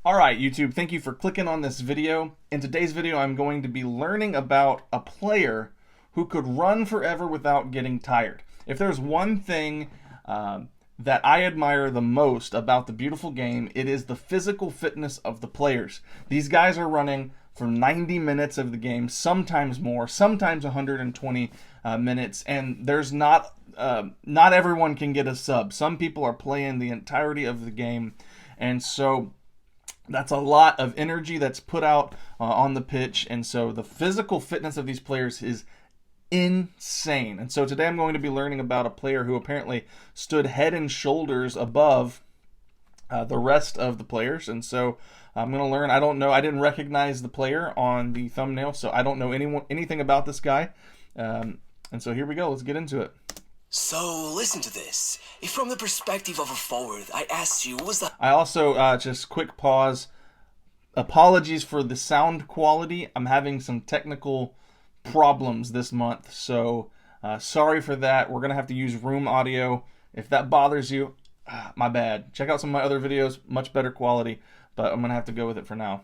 Alright YouTube, thank you for clicking on this video. In today's video I'm going to be learning about a player who could run forever without getting tired. If there's one thing that I admire the most about the beautiful game, it is the physical fitness of the players. These guys are running for 90 minutes of the game, sometimes more, sometimes 120 minutes, and there's not everyone can get a sub. Some people are playing the entirety of the game, and so that's a lot of energy that's put out on the pitch, and so the physical fitness of these players is insane. And so today I'm going to be learning about a player who apparently stood head and shoulders above the rest of the players. And so I'm going to learn. I don't know. I didn't recognize the player on the thumbnail, so I don't know anything about this guy. And so here we go. Let's get into it. So, listen to this. If from the perspective of a forward, I asked you, what was the... I also, just quick pause. Apologies for the sound quality. I'm having some technical problems this month, so sorry for that. We're going to have to use room audio. If that bothers you, my bad. Check out some of my other videos, much better quality, but I'm going to have to go with it for now.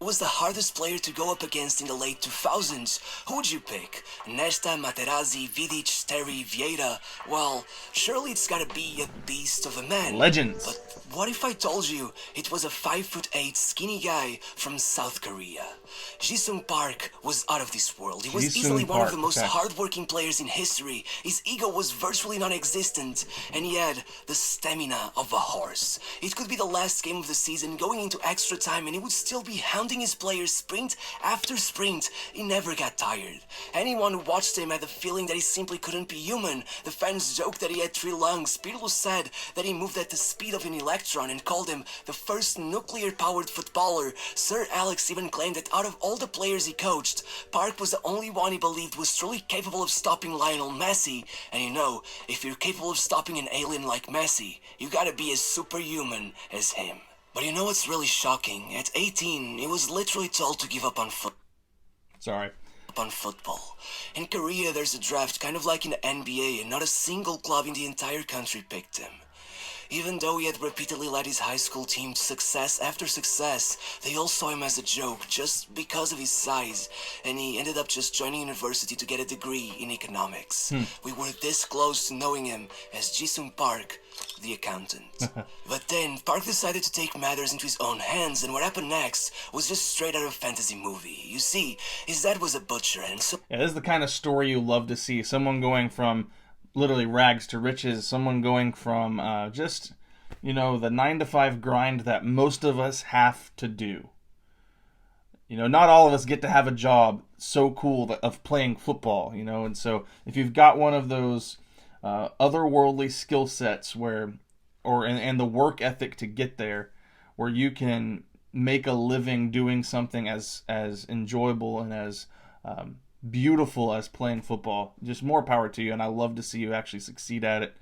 Was the hardest player to go up against in the late 2000s? Who would you pick? Nesta, Materazzi, Vidic, Terry, Vieira? Well, surely it's gotta be a beast of a man. Legends. But what if I told you it was a 5'8" skinny guy from South Korea? Ji-sung Park was out of this world. He was easily one of the most hardworking players in history. His ego was virtually non-existent, and he had the stamina of a horse. It could be the last game of the season, going into extra time, and he would still be hounding his players sprint after sprint. He never got tired. Anyone who watched him had the feeling that he simply couldn't be human. The fans joked that he had 3 lungs. Pirlo said that he moved at the speed of an electron and called him the first nuclear-powered footballer. Sir Alex even claimed that out of all the players he coached, Park was the only one he believed was truly capable of stopping Lionel Messi. And you know, if you're capable of stopping an alien like Messi, you gotta be as superhuman as him. But you know what's really shocking? At 18, he was literally told to give up on football. In Korea, there's a draft kind of like in the NBA, and not a single club in the entire country picked him. Even though he had repeatedly led his high school team to success after success, they all saw him as a joke just because of his size, and he ended up just joining university to get a degree in economics. We were this close to knowing him as Ji-sung Park, the accountant. But then, Park decided to take matters into his own hands, and what happened next was just straight out of a fantasy movie. You see, his dad was a butcher, and so... Yeah, this is the kind of story you love to see. Someone going from literally rags to riches, someone going from just, you know, the 9-to-5 grind that most of us have to do. You know, not all of us get to have a job so cool of playing football, you know, and so if you've got one of those otherworldly skill sets and the work ethic to get there, where you can make a living doing something as enjoyable and as beautiful as playing football, just more power to you. And I love to see you actually succeed at it,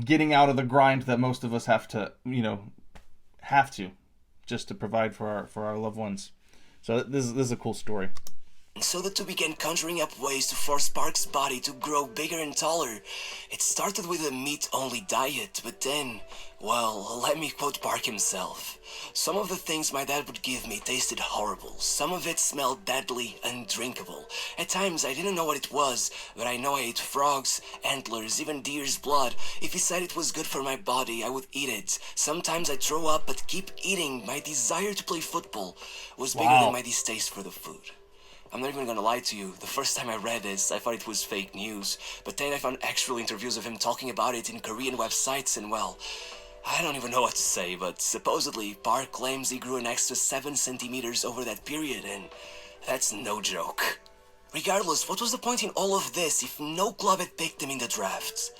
getting out of the grind that most of us have to just to provide for our loved ones. So this is a cool story. So the two began conjuring up ways to force Park's body to grow bigger and taller. It started with a meat-only diet, but then, well, let me quote Park himself. Some of the things my dad would give me tasted horrible. Some of it smelled deadly, undrinkable. At times, I didn't know what it was, but I know I ate frogs, antlers, even deer's blood. If he said it was good for my body, I would eat it. Sometimes I'd throw up, but keep eating. My desire to play football was bigger than my distaste for the food. I'm not even gonna lie to you, the first time I read this, I thought it was fake news, but then I found actual interviews of him talking about it in Korean websites, and well, I don't even know what to say, but supposedly Park claims he grew an extra 7 centimeters over that period, and that's no joke. Regardless, what was the point in all of this if no club had picked him in the drafts?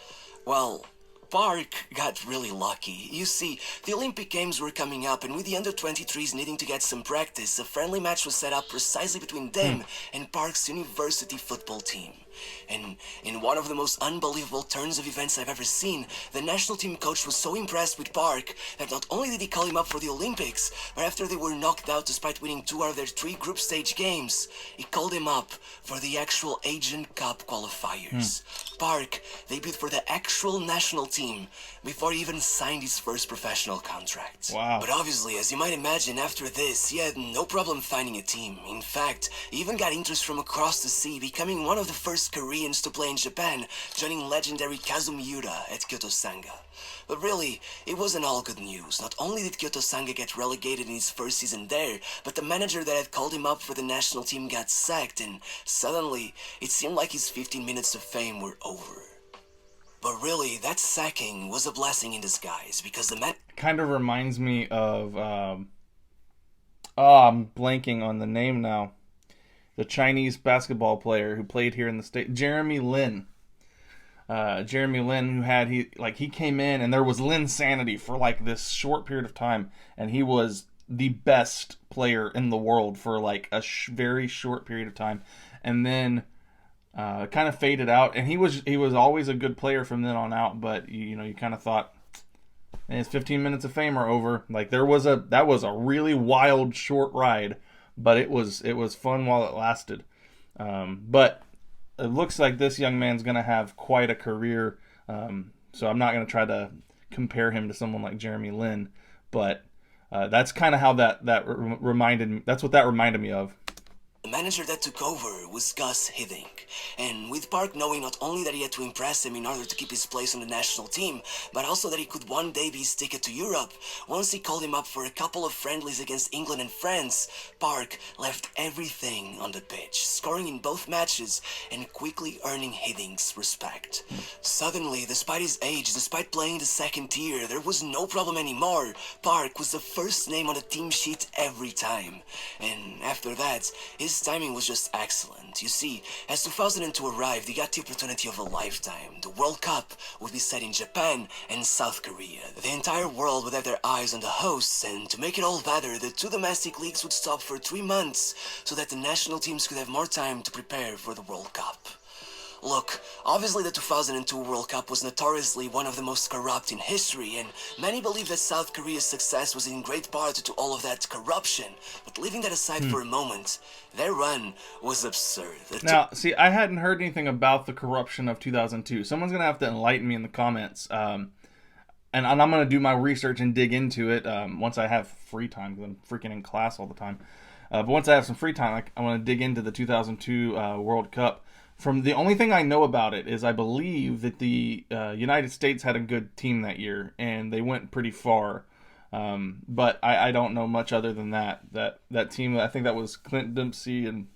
Well, Park got really lucky. You see, the Olympic Games were coming up, and with the under-23s needing to get some practice, a friendly match was set up precisely between them and Park's university football team. And in one of the most unbelievable turns of events I've ever seen, the national team coach was so impressed with Park that not only did he call him up for the Olympics, but after they were knocked out despite winning 2 out of their 3 group stage games, he called him up for the actual Asian Cup qualifiers. Park debuted for the actual national team before he even signed his first professional contract. Wow. But obviously, as you might imagine, after this, he had no problem finding a team. In fact, he even got interest from across the sea, becoming one of the first Koreans to play in Japan, joining legendary Kazumi Yuta at Kyoto Sanga. But really, it wasn't all good news. Not only did Kyoto Sanga get relegated in his first season there, but the manager that had called him up for the national team got sacked, and suddenly, it seemed like his 15 minutes of fame were over. But really, that sacking was a blessing in disguise, because the man... Kind of reminds me of, I'm blanking on the name now. The Chinese basketball player who played here in the state, Jeremy Lin. Jeremy Lin, he came in and there was Lin sanity for like this short period of time, and he was the best player in the world for like a very short period of time, and then kind of faded out. And he was always a good player from then on out, but you kind of thought, man, his 15 minutes of fame are over. Like that was a really wild short ride, but it was fun while it lasted. But it looks like this young man's going to have quite a career. So I'm not going to try to compare him to someone like Jeremy Lin, but that's kind of how that reminded me. That's what that reminded me of. The manager that took over was Gus Hiddink, and with Park knowing not only that he had to impress him in order to keep his place on the national team, but also that he could one day be his ticket to Europe, once he called him up for a couple of friendlies against England and France, Park left everything on the pitch, scoring in both matches and quickly earning Hiddink's respect. Suddenly, despite his age, despite playing the second tier, there was no problem anymore. Park was the first name on the team sheet every time, and after that, his timing was just excellent. You see, as 2002 arrived, he got the opportunity of a lifetime. The World Cup would be set in Japan and South Korea. The entire world would have their eyes on the hosts, and to make it all better, the two domestic leagues would stop for 3 months so that the national teams could have more time to prepare for the World Cup. Look, obviously the 2002 World Cup was notoriously one of the most corrupt in history, and many believe that South Korea's success was in great part due to all of that corruption. But leaving that aside for a moment, their run was absurd. Now, see, I hadn't heard anything about the corruption of 2002. Someone's going to have to enlighten me in the comments. And I'm going to do my research and dig into it once I have free time, because I'm freaking in class all the time. But once I have some free time, I want to dig into the 2002 World Cup. From the only thing I know about it is I believe that the United States had a good team that year, and they went pretty far. But I don't know much other than that. That team, I think that was Clint Dempsey and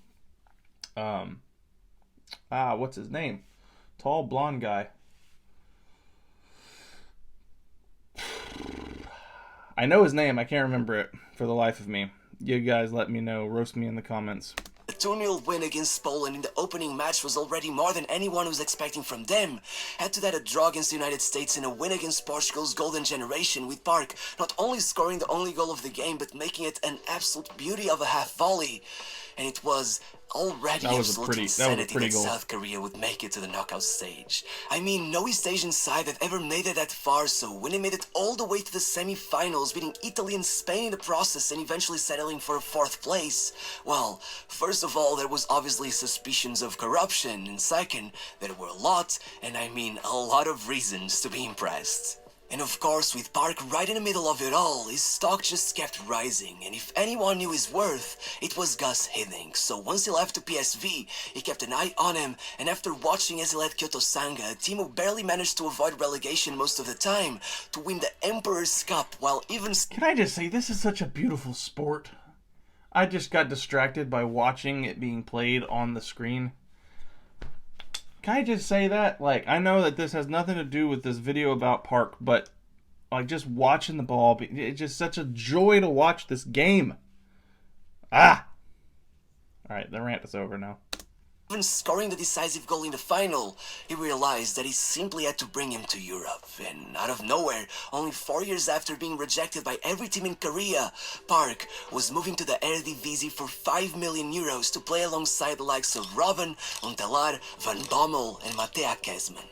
what's his name? Tall blonde guy. I know his name. I can't remember it for the life of me. You guys let me know. Roast me in the comments. A 2-0 win against Poland in the opening match was already more than anyone was expecting from them. Add to that a draw against the United States and a win against Portugal's golden generation, with Park not only scoring the only goal of the game but making it an absolute beauty of a half volley. And it was already absolute insanity that South Korea would make it to the knockout stage. I mean, no East Asian side had ever made it that far, so when they made it all the way to the semi-finals, beating Italy and Spain in the process and eventually settling for 4th place, well, first of all, there was obviously suspicions of corruption, and second, there were a lot, and I mean a lot of reasons to be impressed. And of course, with Park right in the middle of it all, his stock just kept rising, and if anyone knew his worth, it was Gus Hiddink. So once he left to PSV, he kept an eye on him, and after watching as he led Kyoto Sanga, a team who barely managed to avoid relegation most of the time, to win the Emperor's Cup while even... Can I just say, this is such a beautiful sport. I just got distracted by watching it being played on the screen. Can I just say that? Like, I know that this has nothing to do with this video about Park, but like just watching the ball, it's just such a joy to watch this game. All right, the rant is over now. Even scoring the decisive goal in the final, he realized that he simply had to bring him to Europe. And out of nowhere, only 4 years after being rejected by every team in Korea, Park was moving to the Eredivisie for 5 million euros to play alongside the likes of Robben, Huntelaar, Van Bommel, and Mattea Kesman.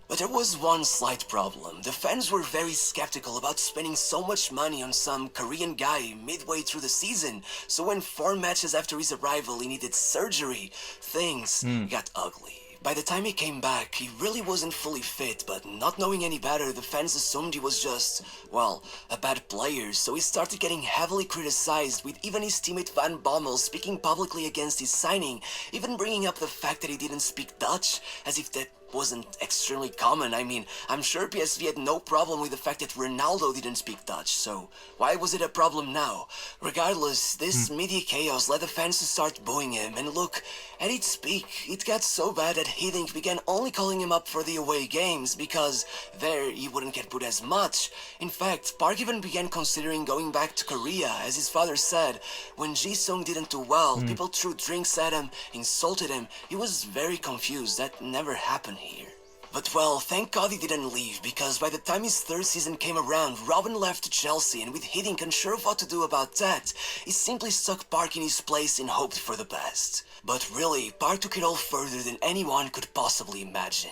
But there was one slight problem. The fans were very skeptical about spending so much money on some Korean guy midway through the season, so when 4 matches after his arrival he needed surgery, things got ugly. By the time he came back, he really wasn't fully fit, but not knowing any better, the fans assumed he was just, well, a bad player, so he started getting heavily criticized, with even his teammate Van Bommel speaking publicly against his signing, even bringing up the fact that he didn't speak Dutch, as if that wasn't extremely common. I mean, I'm sure PSV had no problem with the fact that Ronaldo didn't speak Dutch, so why was it a problem now? Regardless, this media chaos led the fans to start booing him, and look, at its peak, it got so bad that Hiddink began only calling him up for the away games, because there he wouldn't get booed as much. In fact, Park even began considering going back to Korea, as his father said. When Ji-sung didn't do well, people threw drinks at him, insulted him. He was very confused. That never happened here. But well, thank God he didn't leave, because by the time his third season came around, Robin left to Chelsea, and with Hiddink unsure of what to do about that, he simply stuck Park in his place and hoped for the best. But really, Park took it all further than anyone could possibly imagine.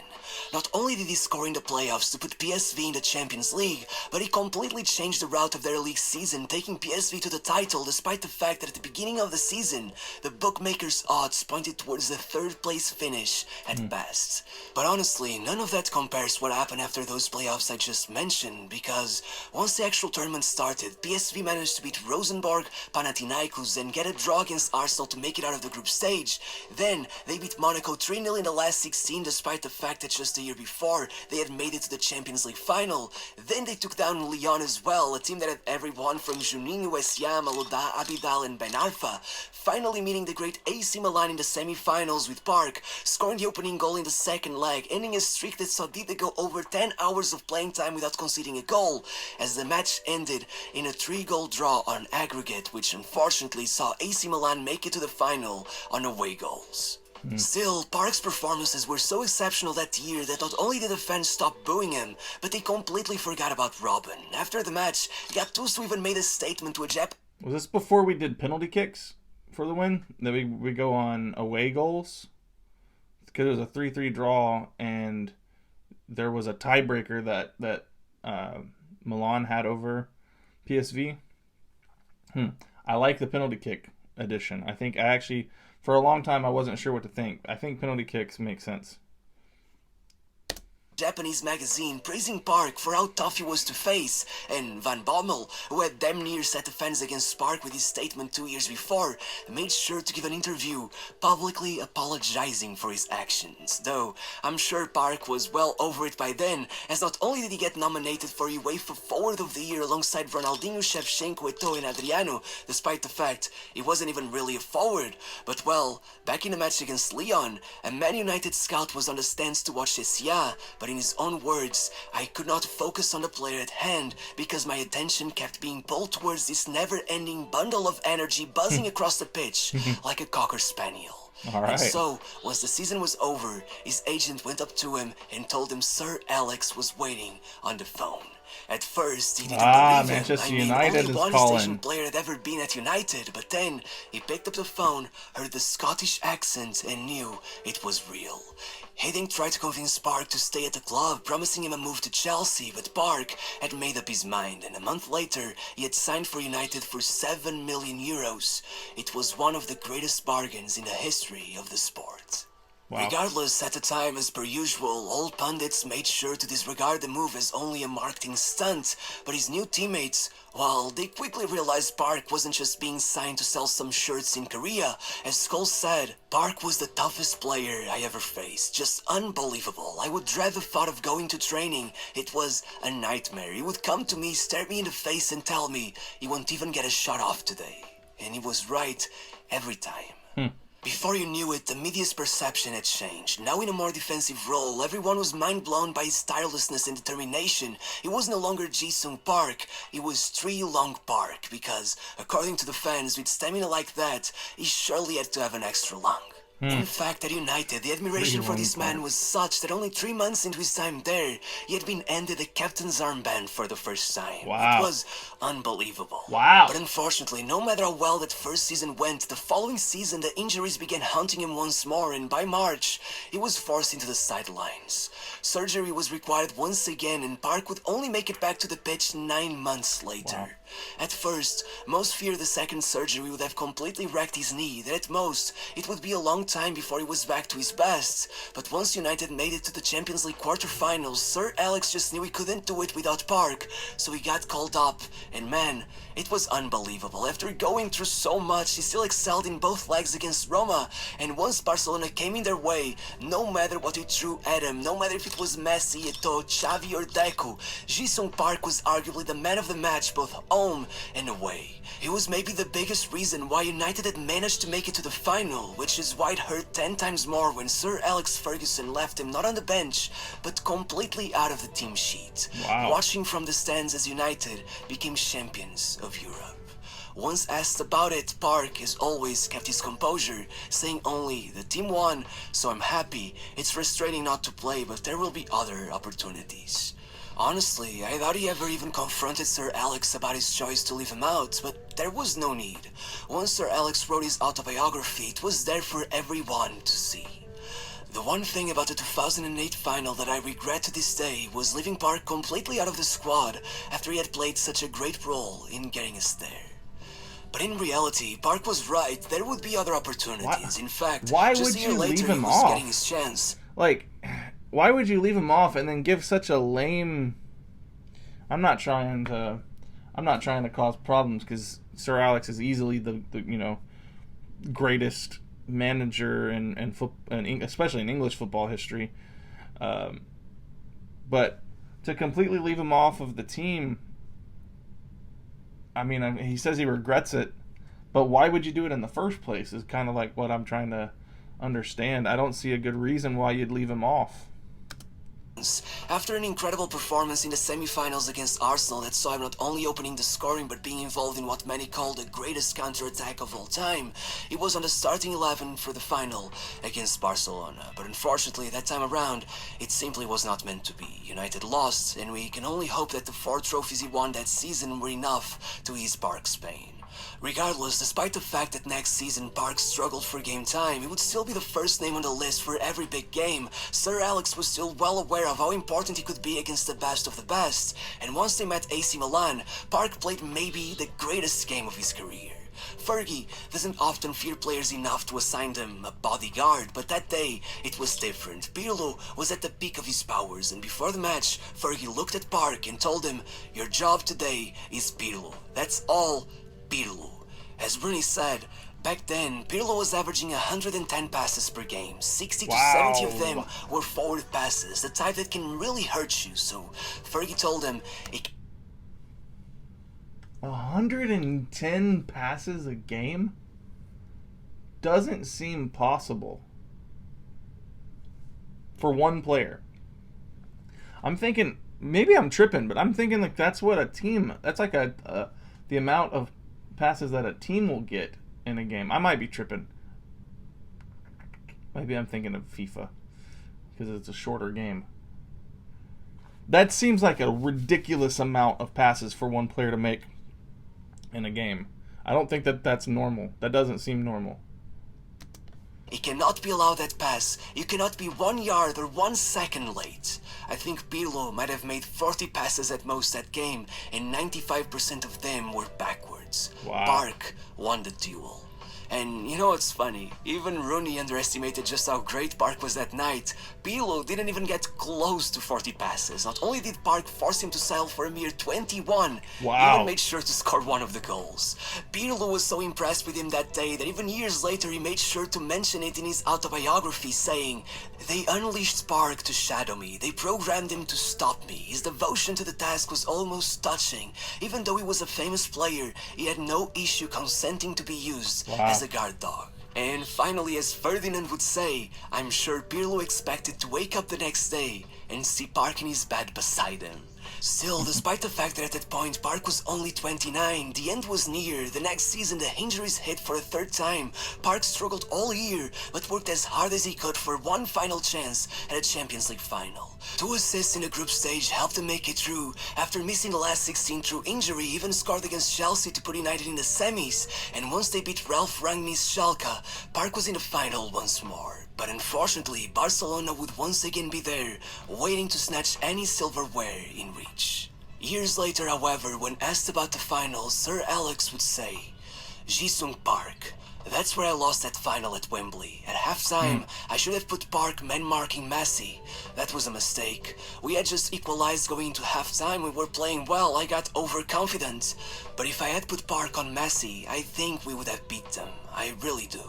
Not only did he score in the playoffs to put PSV in the Champions League, but he completely changed the route of their league season, taking PSV to the title despite the fact that at the beginning of the season, the bookmakers' odds pointed towards the third place finish at best. But honestly, none of that compares to what happened after those playoffs I just mentioned, because once the actual tournament started, PSV managed to beat Rosenborg, Panathinaikos, and get a draw against Arsenal to make it out of the group stage. Then, they beat Monaco 3-0 in the last 16 despite the fact that just the year before, they had made it to the Champions League final. Then they took down Lyon as well, a team that had everyone from Juninho, Essiam, Aloda, Abidal, and Ben Arfa, finally meeting the great AC Milan in the semi-finals with Park, scoring the opening goal in the second leg, ending a streak that saw Dida go over 10 hours of playing time without conceding a goal, as the match ended in a 3-goal draw on aggregate, which unfortunately saw AC Milan make it to the final on away goals. Still, Park's performances were so exceptional that year that not only did the fans stop booing him, but they completely forgot about Robin. After the match, Gattuso even made a statement to a Jap. Was this before we did penalty kicks for the win? That we go on away goals? Because it was a 3-3 draw, and there was a tiebreaker that Milan had over PSV. I like the penalty kick edition. I think for a long time, I wasn't sure what to think. I think penalty kicks make sense. Japanese magazine praising Park for how tough he was to face, and Van Bommel, who had damn near set the fans against Park with his statement 2 years before, made sure to give an interview, publicly apologizing for his actions. Though, I'm sure Park was well over it by then, as not only did he get nominated for UEFA Forward of the Year alongside Ronaldinho, Shevchenko, Eto'o, and Adriano, despite the fact he wasn't even really a forward, but well, back in the match against Lyon, a Man United scout was on the stands to watch Sia, but in his own words, I could not focus on the player at hand because my attention kept being pulled towards this never-ending bundle of energy buzzing across the pitch like a cocker spaniel. All right. And so, once the season was over, his agent went up to him and told him Sir Alex was waiting on the phone. At first, he didn't believe him. Manchester United only is one calling. station player had ever been at United, but then he picked up the phone, heard the Scottish accent, and knew it was real. Hiddink tried to convince Park to stay at the club, promising him a move to Chelsea, but Park had made up his mind, and a month later, he had signed for United for €7 million. It was one of the greatest bargains in the history of the sport. Wow. Regardless, at the time, as per usual, all pundits made sure to disregard the move as only a marketing stunt, but his new teammates, well, they quickly realized Park wasn't just being signed to sell some shirts in Korea. As Scholes said, Park was the toughest player I ever faced. Just unbelievable. I would dread the thought of going to training. It was a nightmare. He would come to me, stare me in the face, and tell me he won't even get a shot off today. And he was right every time. Before you knew it, the media's perception had changed. Now in a more defensive role, everyone was mind-blown by his tirelessness and determination. It was no longer Ji-sung Park, it was Tree Long Park, because, according to the fans, with stamina like that, he surely had to have an extra lung. In fact, at United, the admiration for this man was such that only 3 months into his time there, he had been handed a captain's armband for the first time. Wow. It was unbelievable. Wow. But unfortunately, no matter how well that first season went, the following season the injuries began haunting him once more, and by March, he was forced into the sidelines. Surgery was required once again, and Park would only make it back to the pitch 9 months later. Wow. At first, most feared the second surgery would have completely wrecked his knee, that at most, it would be a long time before he was back to his best, but once United made it to the Champions League quarterfinals, Sir Alex just knew he couldn't do it without Park, so he got called up, and man, it was unbelievable. After going through so much, he still excelled in both legs against Roma, and once Barcelona came in their way, no matter what he threw at him, no matter if it was Messi, Eto'o, Xavi or Deco, Ji-sung Park was arguably the man of the match both home and away. He was maybe the biggest reason why United had managed to make it to the final, which is why it hurt 10 times more when Sir Alex Ferguson left him not on the bench, but completely out of the team sheet. Wow. Watching from the stands as United became champions of Europe. Once asked about it, Park has always kept his composure, saying only, "The team won, so I'm happy. It's frustrating not to play, but there will be other opportunities." Honestly, I doubt he ever even confronted Sir Alex about his choice to leave him out, but there was no need. Once Sir Alex wrote his autobiography, it was there for everyone to see. The one thing about the 2008 final that I regret to this day was leaving Park completely out of the squad after he had played such a great role in getting us there. But in reality, Park was right, there would be other opportunities. In fact, why just would a year you later leave he him was off? getting his chance. Like, why would you leave him off and then give such a lame... I'm not trying to cause problems, because Sir Alex is easily the greatest manager in especially in English football history. But to completely leave him off of the team, I mean, he says he regrets it, but why would you do it in the first place is kind of like what I'm trying to understand. I don't see a good reason why you'd leave him off. After an incredible performance in the semi-finals against Arsenal that saw him not only opening the scoring but being involved in what many call the greatest counter-attack of all time, he was on the starting 11 for the final against Barcelona. But unfortunately, that time around, it simply was not meant to be. United lost, and we can only hope that the 4 trophies he won that season were enough to ease Park's pain. Regardless, despite the fact that next season Park struggled for game time, he would still be the first name on the list for every big game. Sir Alex was still well aware of how important he could be against the best of the best, and once they met AC Milan, Park played maybe the greatest game of his career. Fergie doesn't often fear players enough to assign them a bodyguard, but that day it was different. Pirlo was at the peak of his powers, and before the match, Fergie looked at Park and told him, "Your job today is Pirlo. That's all, Pirlo." As Bruni said, back then, Pirlo was averaging 110 passes per game. 60 to 70 of them were forward passes, the type that can really hurt you, so Fergie told him, 110 passes a game? Doesn't seem possible for one player. I'm thinking, maybe I'm tripping, but I'm thinking like that's what a team, that's like the amount of passes that a team will get in a game. I might be tripping. Maybe I'm thinking of FIFA because it's a shorter game. That seems like a ridiculous amount of passes for one player to make in a game. I don't think that that's normal. That doesn't seem normal. "It cannot be allowed that pass. You cannot be 1 yard or 1 second late." I think Pirlo might have made 40 passes at most that game, and 95% of them were backwards. Wow. Park won the duel. And you know what's funny? Even Rooney underestimated just how great Park was that night. Pirlo didn't even get close to 40 passes. Not only did Park force him to settle for a mere 21, he even made sure to score one of the goals. Pirlo was so impressed with him that day that even years later he made sure to mention it in his autobiography, saying, "They unleashed Park to shadow me. They programmed him to stop me. His devotion to the task was almost touching. Even though he was a famous player, he had no issue consenting to be used as a guard dog." And finally, as Ferdinand would say, I'm sure Pirlo expected to wake up the next day and see Park in his bed beside him. Still, despite the fact that at that point Park was only 29, the end was near. The next season the injuries hit for a third time. Park struggled all year, but worked as hard as he could for one final chance at a Champions League final. 2 assists in the group stage helped him make it through. After missing the last 16 through injury, he even scored against Chelsea to put United in the semis, and once they beat Ralf Rangnick's Schalke, Park was in the final once more. But unfortunately, Barcelona would once again be there, waiting to snatch any silverware in reach. Years later, however, when asked about the final, Sir Alex would say, Jisung Park. That's where I lost that final at Wembley. At halftime, I should have put Park man-marking Messi. That was a mistake. We had just equalized going into halftime. We were playing well. I got overconfident. But if I had put Park on Messi, I think we would have beat them. I really do.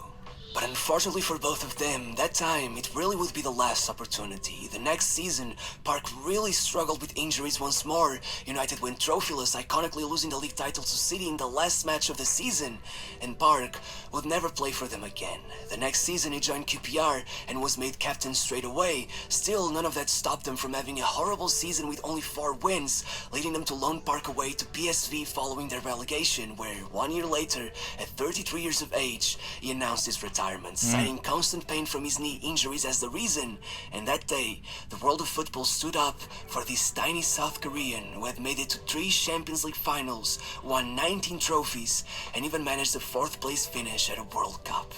But unfortunately for both of them, that time, it really would be the last opportunity. The next season, Park really struggled with injuries once more. United went trophyless, iconically losing the league title to City in the last match of the season. And Park would never play for them again. The next season, he joined QPR and was made captain straight away. Still, none of that stopped him from having a horrible season with only 4 wins, leading them to loan Park away to PSV following their relegation, where 1 year later, at 33 years of age, he announced his retirement, citing constant pain from his knee injuries as the reason. And that day, the world of football stood up for this tiny South Korean who had made it to 3 Champions League finals, won 19 trophies, and even managed a 4th place finish at a World Cup.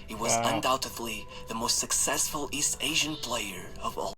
He was undoubtedly the most successful East Asian player of all.